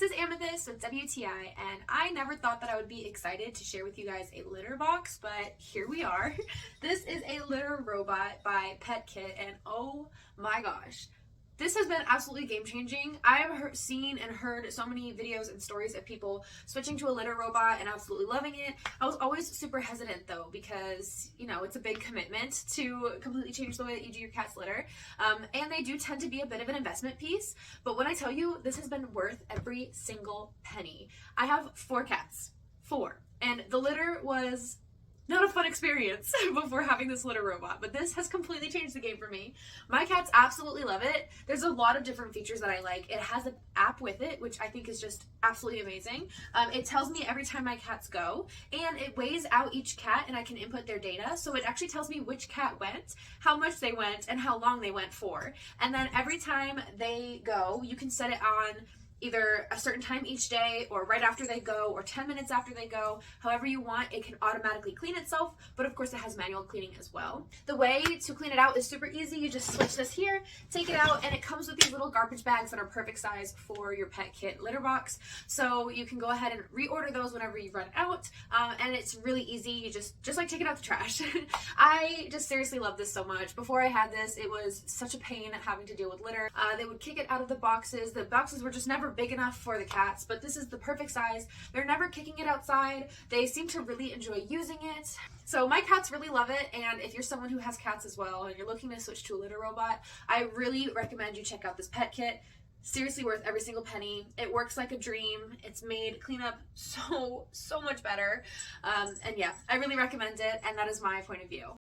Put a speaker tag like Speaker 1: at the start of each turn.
Speaker 1: this is Amethyst with WTI, and I never thought that I would be excited to share with you guys a litter box, but here we are. This is a litter robot by PETKIT, and oh my gosh. This has been absolutely game-changing. I've seen and heard so many videos and stories of people switching to a litter robot and absolutely loving it. I was always super hesitant though because, you know, it's a big commitment to completely change the way that you do your cat's litter. And they do tend to be a bit of an investment piece. But when I tell you, this has been worth every single penny. I have 4 cats. 4. And the litter was not a fun experience before having this litter robot, but this has completely changed the game for me. My cats absolutely love it. There's a lot of different features that I like. It has an app with it, which I think is just absolutely amazing. It tells me every time my cats go, and it weighs out each cat, and I can input their data, so it actually tells me which cat went, how much they went, and how long they went for. And then every time they go, you can set it on either a certain time each day or right after they go or 10 minutes after they go. However you want, it can automatically clean itself, but of course it has manual cleaning as well. The way to clean it out is super easy. You just switch this here, take it out, and it comes with these little garbage bags that are perfect size for your PETKIT litter box. So you can go ahead and reorder those whenever you run out, and it's really easy. You just like take it out the trash. I just seriously love this so much. Before I had this, it was such a pain having to deal with litter. They would kick it out of the boxes. The boxes were just never big enough for the cats, but this is the perfect size. They're never kicking it outside. They seem to really enjoy using it. So my cats really love it, and if you're someone who has cats as well and you're looking to switch to a litter robot, I really recommend you check out this PETKIT. Seriously worth every single penny. It works like a dream. It's made cleanup so much better. And yeah, I really recommend it, and that is my point of view.